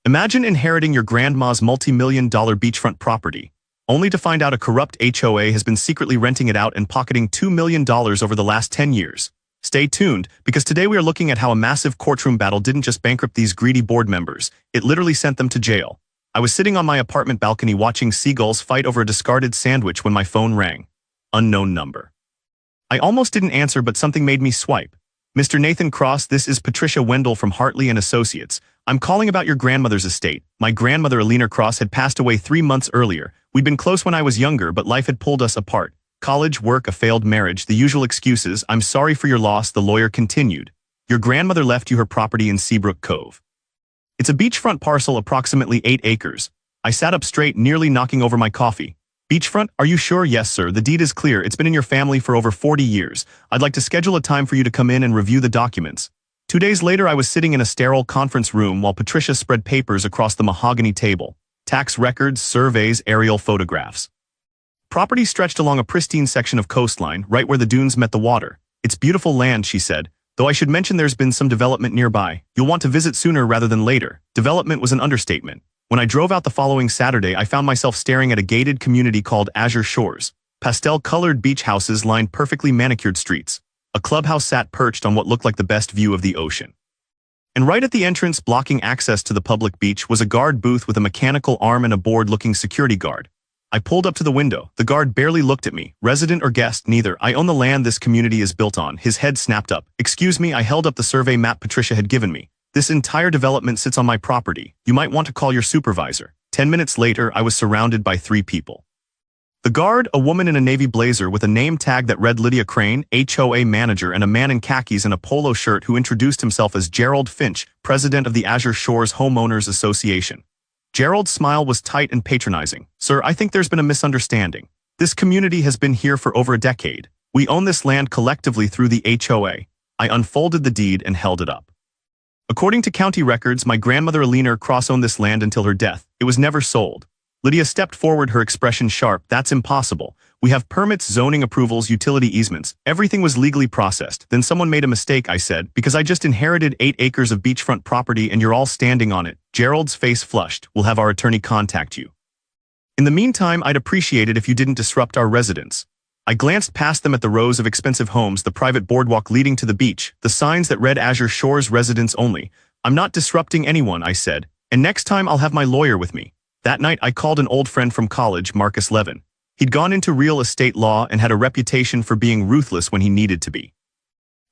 Imagine inheriting your grandma's multi-million-dollar beachfront property, only to find out a corrupt HOA has been secretly renting it out and pocketing $2 million over the last 10 years. Stay tuned, because today we are looking at how a massive courtroom battle didn't just bankrupt these greedy board members, it literally sent them to jail. I was sitting on my apartment balcony watching seagulls fight over a discarded sandwich when my phone rang. Unknown number. I almost didn't answer, but something made me swipe. Mr. Nathan Cross, this is Patricia Wendell from Hartley & Associates. I'm calling about your grandmother's estate. My grandmother Alina Cross had passed away 3 months earlier. We'd been close when I was younger, but life had pulled us apart. College, work, a failed marriage, the usual excuses. I'm sorry for your loss, the lawyer continued. Your grandmother left you her property in Seabrook Cove. It's a beachfront parcel, approximately 8 acres. I sat up straight, nearly knocking over my coffee. Beachfront? Are you sure? Yes, sir. The deed is clear. It's been in your family for over 40 years. I'd like to schedule a time for you to come in and review the documents. 2 days later, I was sitting in a sterile conference room while Patricia spread papers across the mahogany table. Tax records, surveys, aerial photographs. Property stretched along a pristine section of coastline, right where the dunes met the water. It's beautiful land, she said, though I should mention there's been some development nearby. You'll want to visit sooner rather than later. Development was an understatement. When I drove out the following Saturday, I found myself staring at a gated community called Azure Shores. Pastel-colored beach houses lined perfectly manicured streets. A clubhouse sat perched on what looked like the best view of the ocean. And right at the entrance, blocking access to the public beach, was a guard booth with a mechanical arm and a bored-looking security guard. I pulled up to the window. The guard barely looked at me. Resident or guest, neither. I own the land this community is built on. His head snapped up. Excuse me, I held up the survey map Patricia had given me. This entire development sits on my property. You might want to call your supervisor. 10 minutes later, I was surrounded by 3 people. The guard, a woman in a navy blazer with a name tag that read Lydia Crane, HOA manager, and a man in khakis and a polo shirt who introduced himself as Gerald Finch, president of the Azure Shores Homeowners Association. Gerald's smile was tight and patronizing. Sir, I think there's been a misunderstanding. This community has been here for over a decade. We own this land collectively through the HOA. I unfolded the deed and held it up. According to county records, my grandmother Alina Cross owned this land until her death. It was never sold. Lydia stepped forward, her expression sharp. That's impossible. We have permits, zoning approvals, utility easements. Everything was legally processed. Then someone made a mistake, I said, because I just inherited 8 acres of beachfront property and you're all standing on it. Gerald's face flushed. We'll have our attorney contact you. In the meantime, I'd appreciate it if you didn't disrupt our residents. I glanced past them at the rows of expensive homes, the private boardwalk leading to the beach, the signs that read Azure Shores residents only. I'm not disrupting anyone, I said, and next time I'll have my lawyer with me. That night, I called an old friend from college, Marcus Levin. He'd gone into real estate law and had a reputation for being ruthless when he needed to be.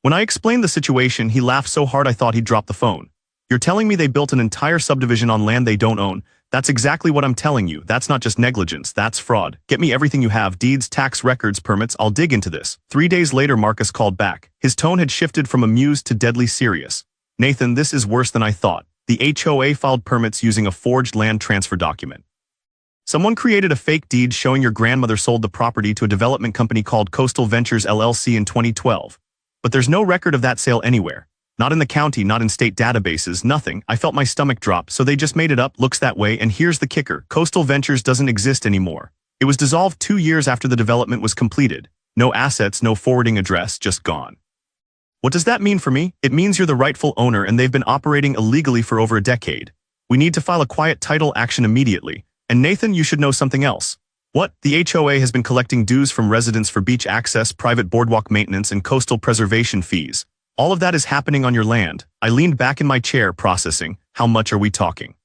When I explained the situation, he laughed so hard I thought he'd drop the phone. You're telling me they built an entire subdivision on land they don't own? That's exactly what I'm telling you. That's not just negligence, that's fraud. Get me everything you have, deeds, tax records, permits, I'll dig into this. 3 days later, Marcus called back. His tone had shifted from amused to deadly serious. Nathan, this is worse than I thought. The HOA filed permits using a forged land transfer document. Someone created a fake deed showing your grandmother sold the property to a development company called Coastal Ventures LLC in 2012. But there's no record of that sale anywhere. Not in the county, not in state databases, nothing. I felt my stomach drop, so they just made it up, looks that way, and here's the kicker. Coastal Ventures doesn't exist anymore. It was dissolved 2 years after the development was completed. No assets, no forwarding address, just gone. What does that mean for me? It means you're the rightful owner and they've been operating illegally for over a decade. We need to file a quiet title action immediately. And Nathan, you should know something else. What? The HOA has been collecting dues from residents for beach access, private boardwalk maintenance, and coastal preservation fees. All of that is happening on your land. I leaned back in my chair, processing. How much are we talking?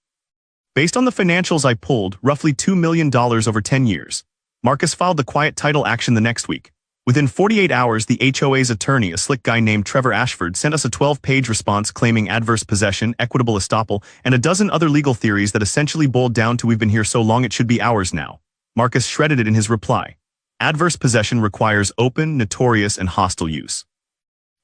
Based on the financials I pulled, roughly $2 million over 10 years. Marcus filed the quiet title action the next week. Within 48 hours, the HOA's attorney, a slick guy named Trevor Ashford, sent us a 12-page response claiming adverse possession, equitable estoppel, and a dozen other legal theories that essentially boiled down to we've been here so long it should be ours now. Marcus shredded it in his reply. Adverse possession requires open, notorious, and hostile use.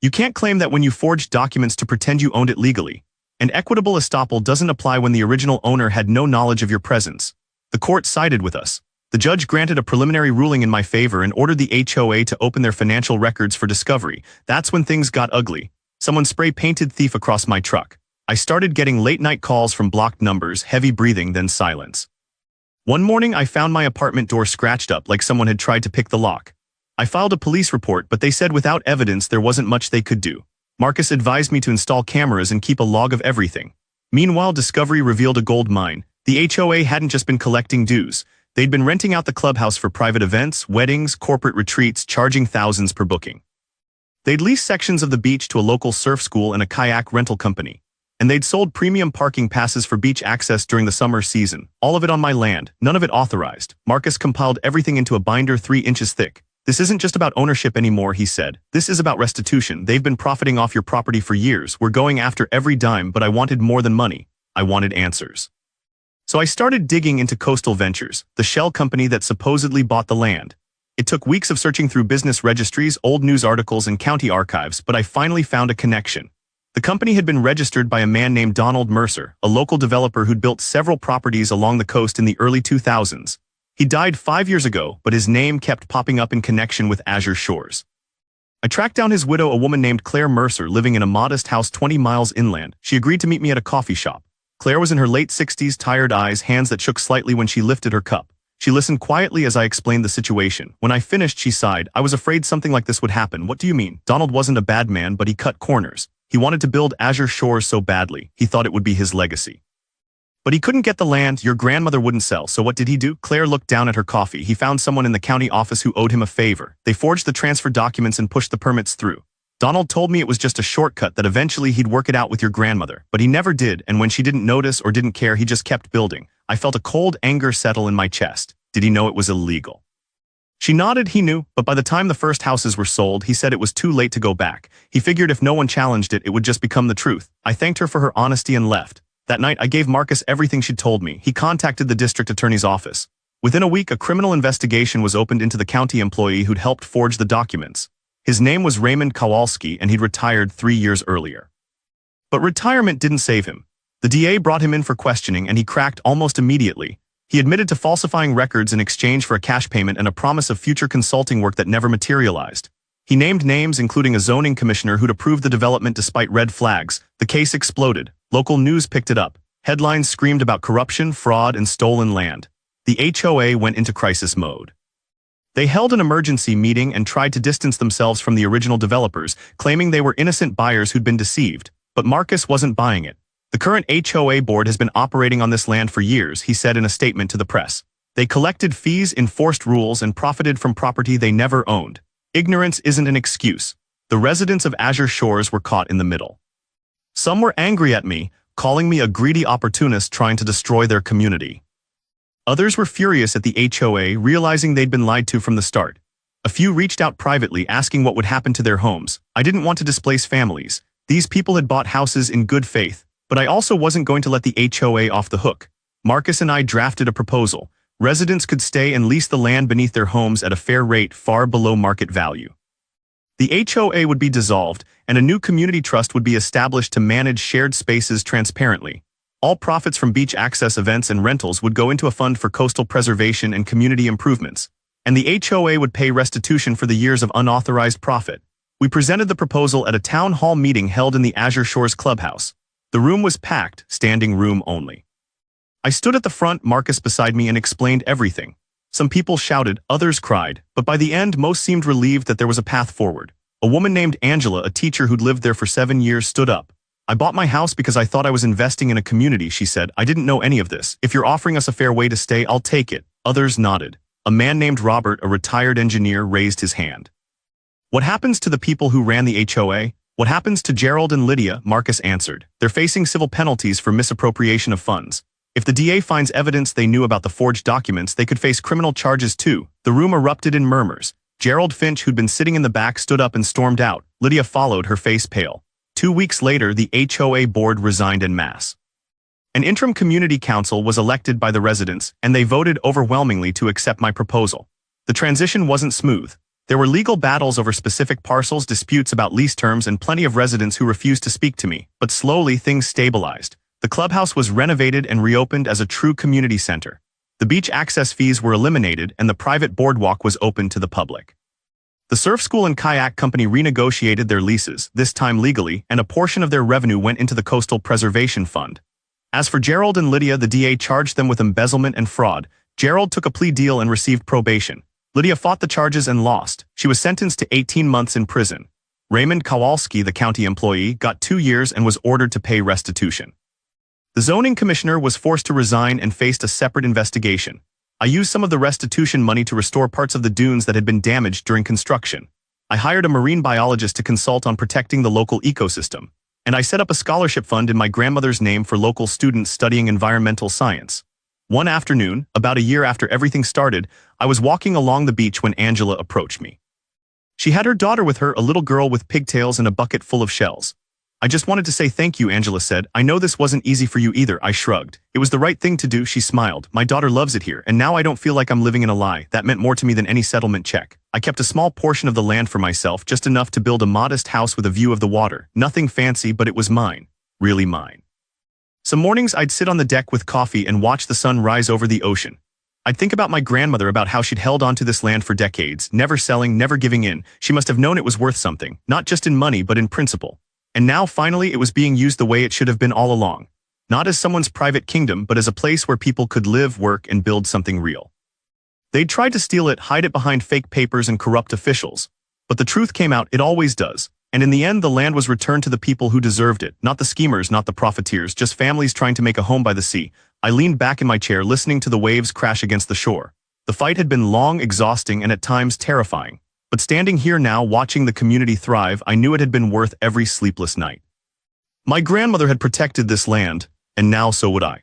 You can't claim that when you forged documents to pretend you owned it legally. And equitable estoppel doesn't apply when the original owner had no knowledge of your presence. The court sided with us. The judge granted a preliminary ruling in my favor and ordered the HOA to open their financial records for discovery. That's when things got ugly. Someone spray-painted thief across my truck. I started getting late-night calls from blocked numbers, heavy breathing, then silence. One morning, I found my apartment door scratched up like someone had tried to pick the lock. I filed a police report, but they said without evidence there wasn't much they could do. Marcus advised me to install cameras and keep a log of everything. Meanwhile, discovery revealed a gold mine. The HOA hadn't just been collecting dues. They'd been renting out the clubhouse for private events, weddings, corporate retreats, charging thousands per booking. They'd leased sections of the beach to a local surf school and a kayak rental company. And they'd sold premium parking passes for beach access during the summer season. All of it on my land, none of it authorized. Marcus compiled everything into a binder 3 inches thick. "This isn't just about ownership anymore," he said. "This is about restitution. They've been profiting off your property for years. We're going after every dime, but I wanted more than money. I wanted answers." So I started digging into Coastal Ventures, the shell company that supposedly bought the land. It took weeks of searching through business registries, old news articles, and county archives, but I finally found a connection. The company had been registered by a man named Donald Mercer, a local developer who'd built several properties along the coast in the early 2000s. He died 5 years ago, but his name kept popping up in connection with Azure Shores. I tracked down his widow, a woman named Claire Mercer, living in a modest house 20 miles inland. She agreed to meet me at a coffee shop. Claire was in her late 60s, tired eyes, hands that shook slightly when she lifted her cup. She listened quietly as I explained the situation. When I finished, she sighed. "I was afraid something like this would happen." "What do you mean?" "Donald wasn't a bad man, but he cut corners. He wanted to build Azure Shores so badly. He thought it would be his legacy. But he couldn't get the land. Your grandmother wouldn't sell, so what did he do?" Claire looked down at her coffee. "He found someone in the county office who owed him a favor. They forged the transfer documents and pushed the permits through. Donald told me it was just a shortcut, that eventually he'd work it out with your grandmother. But he never did, and when she didn't notice or didn't care, he just kept building." I felt a cold anger settle in my chest. Did he know it was illegal? She nodded. He knew, but by the time the first houses were sold, he said it was too late to go back. He figured if no one challenged it, it would just become the truth. I thanked her for her honesty and left. That night, I gave Marcus everything she'd told me. He contacted the district attorney's office. Within a week, a criminal investigation was opened into the county employee who'd helped forge the documents. His name was Raymond Kowalski, and he'd retired 3 years earlier. But retirement didn't save him. The DA brought him in for questioning, and he cracked almost immediately. He admitted to falsifying records in exchange for a cash payment and a promise of future consulting work that never materialized. He named names, including a zoning commissioner who'd approved the development despite red flags. The case exploded. Local news picked it up. Headlines screamed about corruption, fraud, and stolen land. The HOA went into crisis mode. They held an emergency meeting and tried to distance themselves from the original developers, claiming they were innocent buyers who'd been deceived. But Marcus wasn't buying it. "The current HOA board has been operating on this land for years," he said in a statement to the press. "They collected fees, enforced rules, and profited from property they never owned. Ignorance isn't an excuse." The residents of Azure Shores were caught in the middle. Some were angry at me, calling me a greedy opportunist trying to destroy their community. Others were furious at the HOA, realizing they'd been lied to from the start. A few reached out privately, asking what would happen to their homes. I didn't want to displace families. These people had bought houses in good faith. But I also wasn't going to let the HOA off the hook. Marcus and I drafted a proposal. Residents could stay and lease the land beneath their homes at a fair rate far below market value. The HOA would be dissolved, and a new community trust would be established to manage shared spaces transparently. All profits from beach access events and rentals would go into a fund for coastal preservation and community improvements. And the HOA would pay restitution for the years of unauthorized profit. We presented the proposal at a town hall meeting held in the Azure Shores clubhouse. The room was packed, standing room only. I stood at the front, Marcus beside me, and explained everything. Some people shouted, others cried, but by the end most seemed relieved that there was a path forward. A woman named Angela, a teacher who'd lived there for 7 years, stood up. "I bought my house because I thought I was investing in a community," she said. "I didn't know any of this. If you're offering us a fair way to stay, I'll take it." Others nodded. A man named Robert, a retired engineer, raised his hand. "What happens to the people who ran the HOA? What happens to Gerald and Lydia?" Marcus answered. "They're facing civil penalties for misappropriation of funds. If the DA finds evidence they knew about the forged documents, they could face criminal charges too." The room erupted in murmurs. Gerald Finch, who'd been sitting in the back, stood up and stormed out. Lydia followed, her face pale. 2 weeks later, the HOA board resigned en masse. An interim community council was elected by the residents, and they voted overwhelmingly to accept my proposal. The transition wasn't smooth. There were legal battles over specific parcels, disputes about lease terms, and plenty of residents who refused to speak to me. But slowly, things stabilized. The clubhouse was renovated and reopened as a true community center. The beach access fees were eliminated, and the private boardwalk was open to the public. The surf school and kayak company renegotiated their leases, this time legally, and a portion of their revenue went into the Coastal Preservation Fund. As for Gerald and Lydia, the DA charged them with embezzlement and fraud. Gerald took a plea deal and received probation. Lydia fought the charges and lost. She was sentenced to 18 months in prison. Raymond Kowalski, the county employee, got 2 years and was ordered to pay restitution. The zoning commissioner was forced to resign and faced a separate investigation. I used some of the restitution money to restore parts of the dunes that had been damaged during construction. I hired a marine biologist to consult on protecting the local ecosystem. And I set up a scholarship fund in my grandmother's name for local students studying environmental science. One afternoon, about a year after everything started, I was walking along the beach when Angela approached me. She had her daughter with her, a little girl with pigtails and a bucket full of shells. I just wanted to say thank you, Angela said. I know this wasn't easy for you either, I shrugged. It was the right thing to do, she smiled. My daughter loves it here, and now I don't feel like I'm living in a lie. That meant more to me than any settlement check. I kept a small portion of the land for myself, just enough to build a modest house with a view of the water. Nothing fancy, but it was mine. Really mine. Some mornings I'd sit on the deck with coffee and watch the sun rise over the ocean. I'd think about my grandmother, about how she'd held onto this land for decades, never selling, never giving in. She must have known it was worth something, not just in money but in principle. And now, finally, it was being used the way it should have been all along. Not as someone's private kingdom, but as a place where people could live, work, and build something real. They'd tried to steal it, hide it behind fake papers and corrupt officials. But the truth came out, it always does. And in the end, the land was returned to the people who deserved it, not the schemers, not the profiteers, just families trying to make a home by the sea. I leaned back in my chair, listening to the waves crash against the shore. The fight had been long, exhausting, and at times terrifying. But standing here now, watching the community thrive, I knew it had been worth every sleepless night. My grandmother had protected this land, and now so would I.